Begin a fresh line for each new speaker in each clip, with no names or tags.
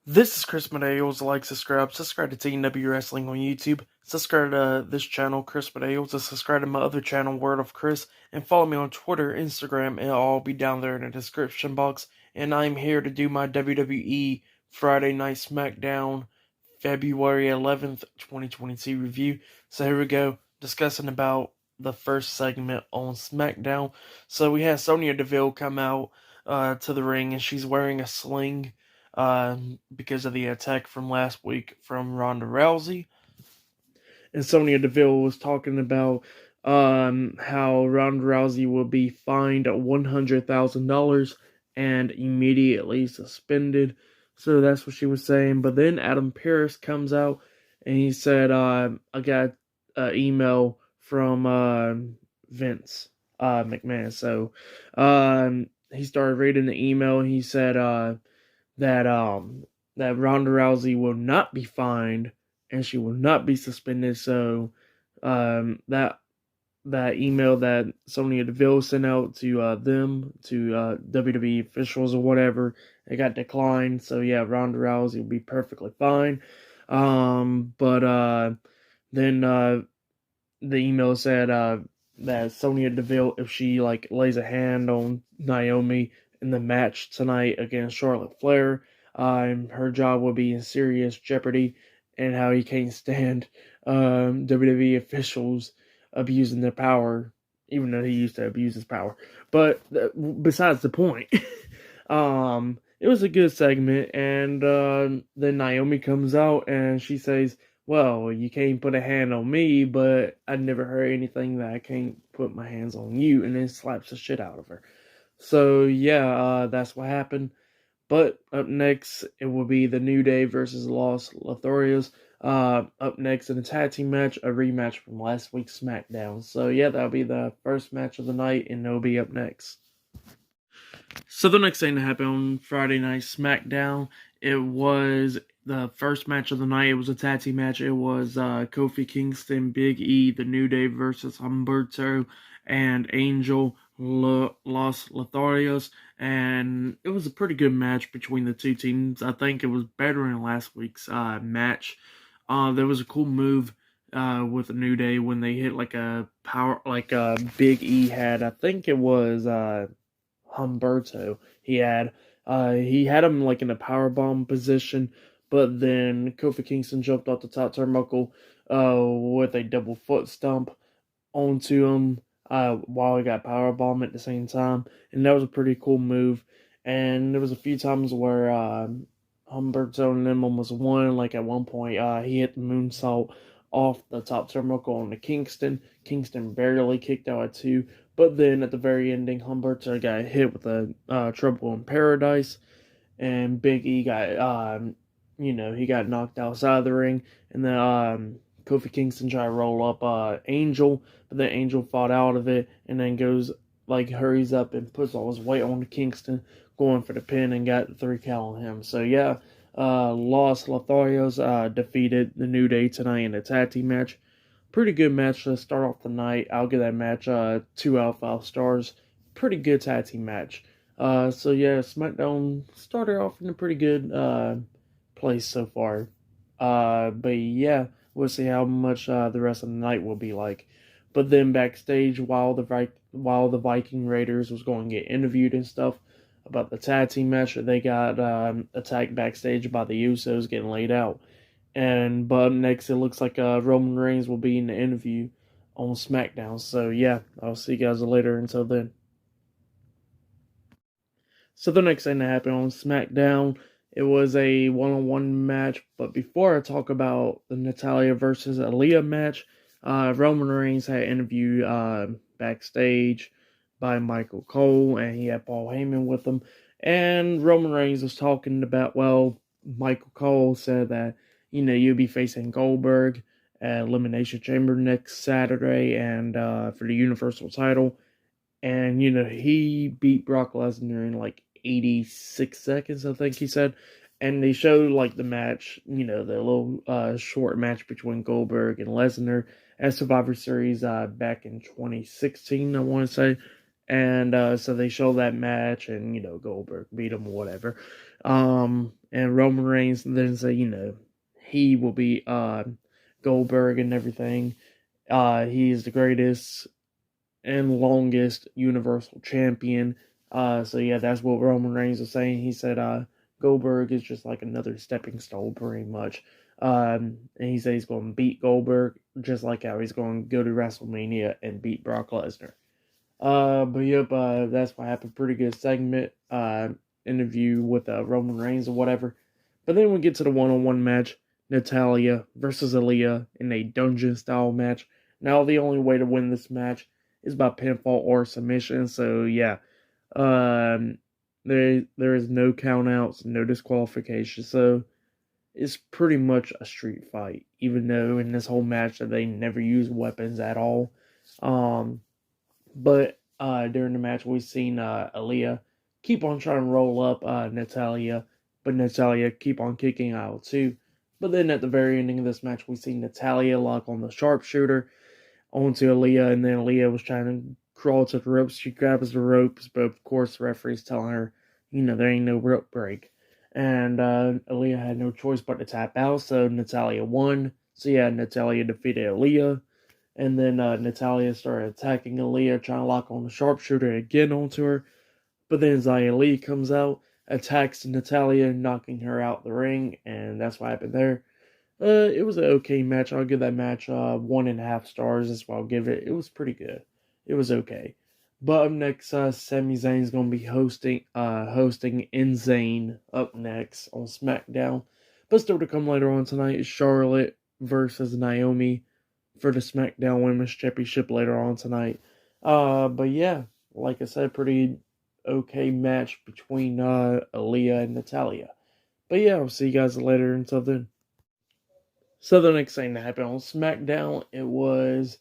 This is Chris Medeos. Like, subscribe to TNW Wrestling on YouTube. Subscribe to this channel, Chris Medeos, and subscribe to my other channel, Word of Chris, and follow me on Twitter, Instagram, and it'll all be down there in the description box. And I'm here to do my WWE Friday Night SmackDown February 11th, 2022 review. So here we go, discussing about the first segment on SmackDown. So we had Sonya Deville come out to the ring, and she's wearing a sling because of the attack from last week from Ronda Rousey. And Sonya Deville was talking about how Ronda Rousey will be fined $100,000 and immediately suspended. So that's what she was saying. But then Adam Pearce comes out and he said, I got an email from Vince McMahon. So he started reading the email and he said, that Ronda Rousey will not be fined and she will not be suspended. So that email that Sonya Deville sent out to them, to WWE officials or whatever, it got declined. So yeah, Ronda Rousey will be perfectly fine. But then the email said that Sonya Deville, if she lays a hand on Naomi in the match tonight against Charlotte Flair, her job will be in serious jeopardy, and how he can't stand WWE officials abusing their power, even though he used to abuse his power. But besides the point, it was a good segment, and then Naomi comes out and she says, well, you can't put a hand on me, but I never heard anything that I can't put my hands on you, and then slaps the shit out of her. So yeah, that's what happened. But up next, it will be the New Day versus Los Lotharios. Up next in a tag team match, a rematch from last week's SmackDown. So yeah, that'll be the first match of the night, and it'll be up next. So the next thing that happened on Friday Night SmackDown, it was the first match of the night. It was a tag team match. It was Kofi Kingston, Big E, the New Day versus Humberto and Angel Los Lotharios, and it was a pretty good match between the two teams. I think it was better than last week's match. There was a cool move with the New Day when they hit like a power, Big E had. I think it was Humberto. He had him like in a power bomb position, but then Kofi Kingston jumped off the top turnbuckle with a double foot stomp onto him while he got power bomb at the same time, and that was a pretty cool move. And there was a few times where Humberto and them almost won. Like at one point, he hit the moonsault off the top turnbuckle on the Kingston. Kingston barely kicked out at two, but then at the very ending, Humberto got hit with a Trouble in Paradise, and Big E got he got knocked outside of the ring, and then Kofi Kingston tried to roll up Angel, but then Angel fought out of it, and then hurries up and puts all his weight on the Kingston, going for the pin, and got the 3 count on him. So yeah, Los Lotharios defeated the New Day tonight in a tag team match. Pretty good match to start off the night. I'll give that match 2 out of 5 stars. Pretty good tag team match. So yeah, SmackDown started off in a pretty good place so far. But yeah, we'll see how much the rest of the night will be like. But then backstage, while the Viking Raiders was going to get interviewed and stuff about the tag team match, they got attacked backstage by the Usos getting laid out. But next, it looks like Roman Reigns will be in the interview on SmackDown. So yeah, I'll see you guys later. Until then. So the next thing that happened on SmackDown, it was a one-on-one match. But before I talk about the Natalia versus Aaliyah match, Roman Reigns had interviewed backstage by Michael Cole, and he had Paul Heyman with him. And Roman Reigns was talking about, Michael Cole said that, you'll be facing Goldberg at Elimination Chamber next Saturday, and for the Universal title. And, he beat Brock Lesnar in 86 seconds, I think he said. And they showed the match, the little short match between Goldberg and Lesnar at Survivor Series back in 2016, I want to say. And so they showed that match, and Goldberg beat him or whatever. and Roman Reigns then say, he will be Goldberg and everything. He is the greatest and longest Universal Champion. So yeah, that's what Roman Reigns was saying. He said Goldberg is just like another stepping stone, pretty much. And he said he's going to beat Goldberg, just like how he's going to go to WrestleMania and beat Brock Lesnar. But yep, that's what happened. Pretty good segment, interview with Roman Reigns or whatever. But then we get to the one-on-one match, Natalia versus Aaliyah in a dungeon-style match. Now, the only way to win this match is by pinfall or submission. So yeah, there is no countouts, no disqualification. So it's pretty much a street fight, even though in this whole match that they never use weapons at all. But during the match, we've seen Aaliyah keep on trying to roll up Natalia, but Natalia keep on kicking out too. But then at the very ending of this match, we see Natalia lock on the sharpshooter onto Aaliyah, and then Aaliyah was trying to crawl to the ropes. She grabs the ropes, but of course the referee's telling her, there ain't no rope break. And Aaliyah had no choice but to tap out, so Natalia won. So yeah, Natalia defeated Aaliyah. And then Natalia started attacking Aaliyah, trying to lock on the sharpshooter again onto her. But then Xia Li comes out, attacks Natalia, knocking her out the ring, and that's what happened there. It was an okay match. I'll give that match 1.5 stars. That's what I'll give it. It was pretty good. It was okay. But up next, Sami Zayn's going to be hosting Insane up next on SmackDown. But still to come later on tonight is Charlotte versus Naomi for the SmackDown Women's Championship later on tonight. But yeah, like I said, pretty okay match between Aaliyah and Natalia. But yeah, I'll see you guys later. Until then. So the next thing that happened on SmackDown, it was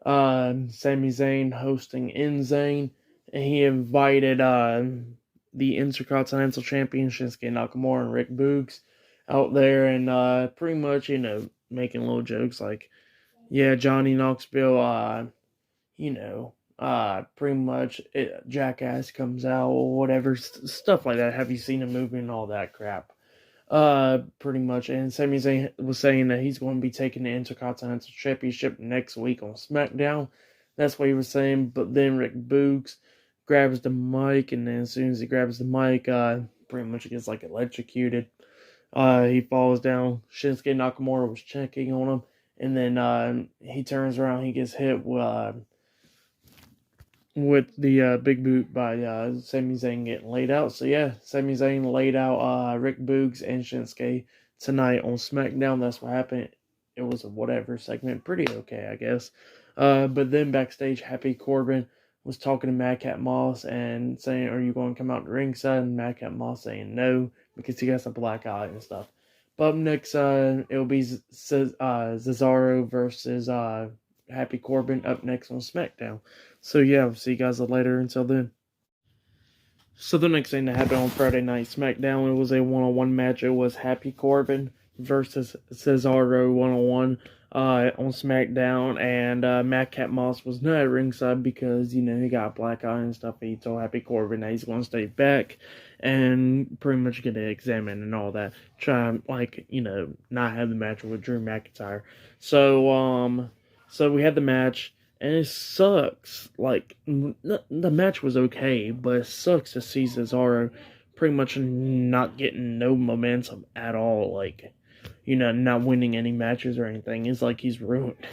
Sami Zayn hosting Insane, and he invited the Intercontinental Champion Shinsuke Nakamura and Rick Boogs out there, and pretty much, making little jokes like, yeah, Johnny Knoxville, pretty much Jackass comes out or whatever, stuff like that. Have you seen a movie and all that crap? Pretty much. And Sami Zayn was saying that he's going to be taking the Intercontinental Championship next week on SmackDown. That's what he was saying. But then Rick Boogs grabs the mic, and then as soon as he grabs the mic, pretty much gets like electrocuted. He falls down. Shinsuke Nakamura was checking on him, and then he turns around. He gets hit with the big boot by Sami Zayn getting laid out. So yeah, Sami Zayn laid out Rick Boogs and Shinsuke tonight on SmackDown. That's what happened. It was a whatever segment. Pretty okay, I guess. But then backstage, Happy Corbin was talking to Madcap Moss and saying, are you going to come out to ringside? And Madcap Moss saying no, because he got a black eye and stuff. But up next, it'll be Cesaro versus Happy Corbin up next on SmackDown. So yeah, I'll see you guys later. Until then. So the next thing that happened on Friday Night SmackDown, it was a one-on-one match. It was Happy Corbin versus Cesaro one-on-one on SmackDown, and Madcap Moss was not at ringside because, he got a black eye and stuff. He told Happy Corbin that he's going to stay back and pretty much get it examined and all that. Try, not have the match with Drew McIntyre. So we had the match, and it sucks. Like, the match was okay, but it sucks to see Cesaro pretty much not getting no momentum at all. Like, not winning any matches or anything. It's like he's ruined.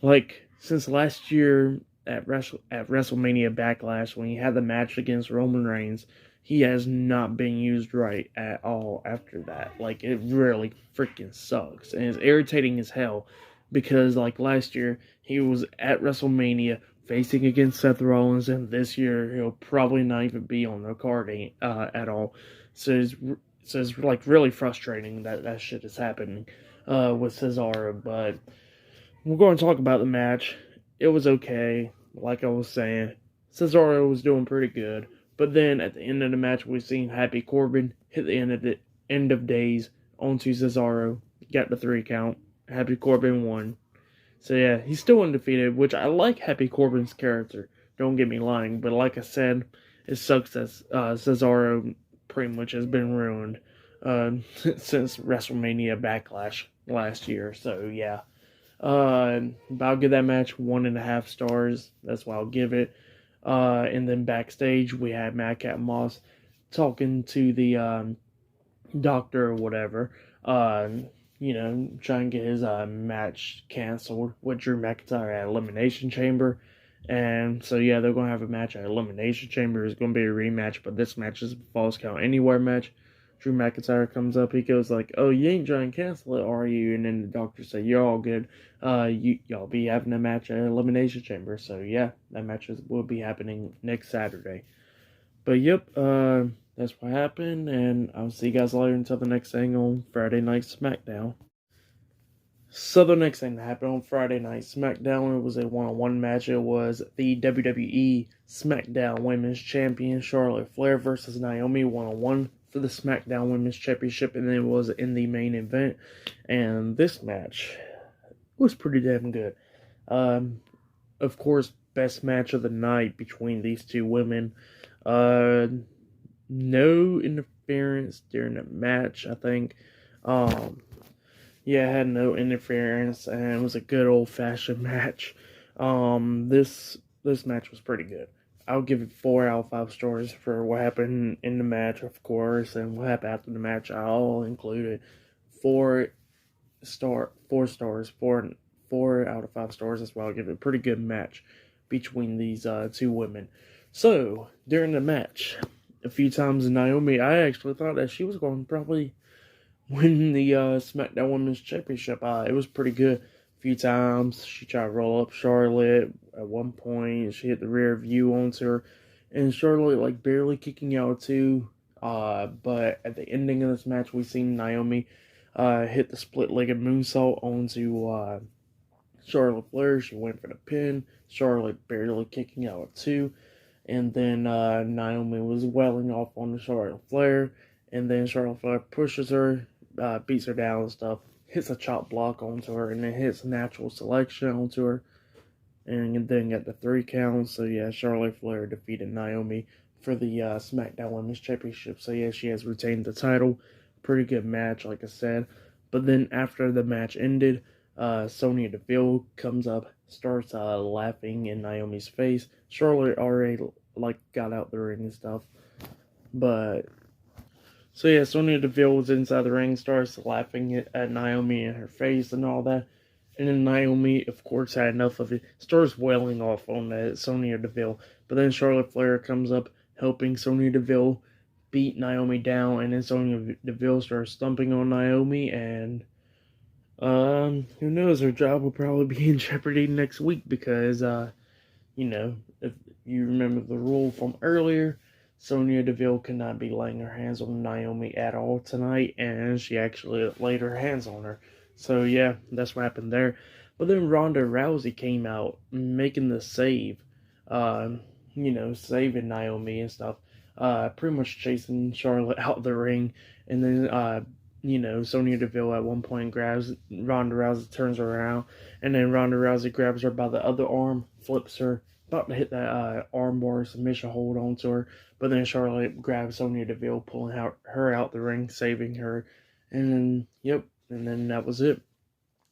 Like, since last year at WrestleMania Backlash, when he had the match against Roman Reigns, he has not been used right at all after that. Like, it really freaking sucks. And it's irritating as hell. Because, like, last year, he was at WrestleMania facing against Seth Rollins, and this year, he'll probably not even be on the card at all. So it's like, really frustrating that shit is happening with Cesaro. But we're going to talk about the match. It was okay, like I was saying. Cesaro was doing pretty good. But then, at the end of the match, we've seen Happy Corbin hit the end of days onto Cesaro. Got the 3 count. Happy Corbin won. So yeah, he's still undefeated, which I like Happy Corbin's character. Don't get me lying, but like I said, it sucks that Cesaro pretty much has been ruined since WrestleMania Backlash last year. So yeah, but I'll give that match 1.5 stars. That's what I'll give it. And then backstage we had Madcap Moss talking to the doctor or whatever. Uh, trying to get his match canceled with Drew McIntyre at Elimination Chamber. And so yeah, they're gonna have a match at Elimination Chamber. It's gonna be a rematch, but this match is a Falls Count Anywhere match. Drew McIntyre comes up. He goes like, "Oh, you ain't trying to cancel it, are you?" And then the doctor said, "You're all good. Y'all be having a match at Elimination Chamber." So yeah, that match will be happening next Saturday. But yep, that's what happened, and I'll see you guys later until the next thing on Friday Night SmackDown. So the next thing that happened on Friday Night SmackDown, it was a one-on-one match. It was the WWE SmackDown Women's Champion Charlotte Flair versus Naomi one-on-one for the SmackDown Women's Championship, and then it was in the main event. And this match was pretty damn good. Of course, best match of the night between these two women. No interference during the match, I think. Yeah, it had no interference, and it was a good old-fashioned match. This match was pretty good. I'll give it 4 out of 5 stars for what happened in the match, of course, and what happened after the match. I'll include it. 4 stars, 4 out of 5 stars as well. I'll give it a pretty good match between these two women. So, during the match, a few times Naomi, I actually thought that she was going to probably win the SmackDown Women's Championship. It was pretty good. A few times she tried to roll up Charlotte. At one point, she hit the rear view onto her, and Charlotte like barely kicking out too. But at the ending of this match, we seen Naomi hit the split-legged moonsault onto Charlotte Flair. She went for the pin. Charlotte barely kicking out too. And then Naomi was welling off on the Charlotte Flair. And then Charlotte Flair pushes her, beats her down and stuff. Hits a chop block onto her. And then hits natural selection onto her. And then got the 3 count. So yeah, Charlotte Flair defeated Naomi for the SmackDown Women's Championship. So yeah, she has retained the title. Pretty good match, like I said. But then after the match ended, Sonya Deville comes up, starts laughing in Naomi's face. Charlotte already got out the ring and stuff, but so yeah, Sonya Deville was inside the ring, starts laughing at Naomi in her face and all that, and then Naomi, of course, had enough of it, starts wailing off on that Sonya Deville. But then Charlotte Flair comes up, helping Sonya Deville beat Naomi down, and then Sonya Deville starts stomping on Naomi, and who knows, her job will probably be in jeopardy next week because, if you remember the rule from earlier, Sonya Deville cannot be laying her hands on Naomi at all tonight, and she actually laid her hands on her. So yeah, that's what happened there. But then Ronda Rousey came out making the save, saving Naomi and stuff, pretty much chasing Charlotte out the ring, and then Sonya Deville at one point grabs Ronda Rousey, turns her around, and then Ronda Rousey grabs her by the other arm, flips her, about to hit that armbar submission hold onto her, but then Charlotte grabs Sonya Deville, pulling her out the ring, saving her, and then that was it.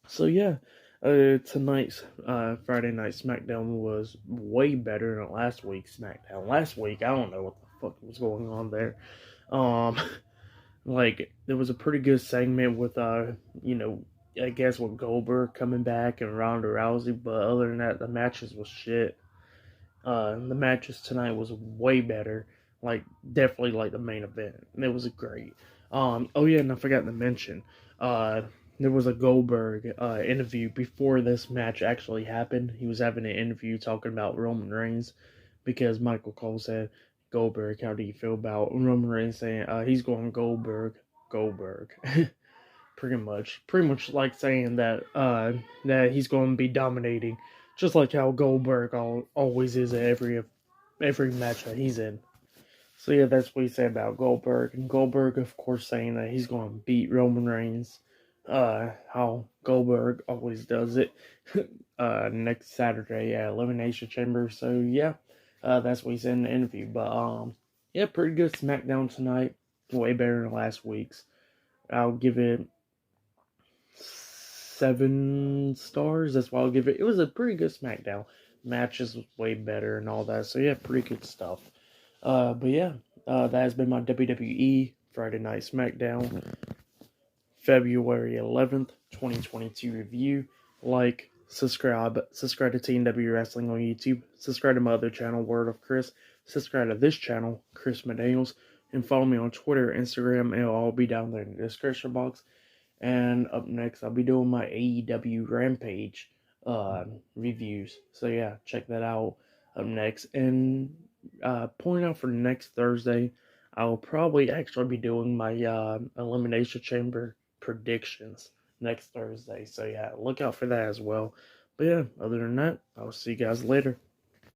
So yeah, tonight's Friday Night SmackDown was way better than last week's SmackDown. Last week, I don't know what the fuck was going on there. There was a pretty good segment with, I guess with Goldberg coming back and Ronda Rousey, but other than that, the matches was shit. The matches tonight was way better, definitely the main event. It was great. Oh yeah, and I forgot to mention, there was a Goldberg interview before this match actually happened. He was having an interview talking about Roman Reigns, because Michael Cole said, "Goldberg, how do you feel about Roman Reigns saying he's going Goldberg?" pretty much like saying that that he's going to be dominating, just like how Goldberg always is at every match that he's in. So yeah, that's what he said about Goldberg, and Goldberg, of course, saying that he's going to beat Roman Reigns, how Goldberg always does it, next Saturday at Elimination Chamber. So yeah, that's what he said in the interview. But yeah, pretty good SmackDown tonight, way better than last week's. I'll give it 7 stars. That's why I'll give it. It was a pretty good SmackDown. Matches was way better and all that. So yeah, pretty good stuff. But yeah, that has been my WWE Friday Night SmackDown February 11th, 2022 review. Like, subscribe to TNW Wrestling on YouTube. Subscribe to my other channel, Word of Chris. Subscribe to this channel, Chris McDaniels. And follow me on Twitter, Instagram. It'll all be down there in the description box. And up next, I'll be doing my AEW Rampage reviews. So yeah, check that out up next. And point out for next Thursday, I'll probably actually be doing my Elimination Chamber predictions next Thursday. So yeah, look out for that as well. But yeah, other than that, I'll see you guys later.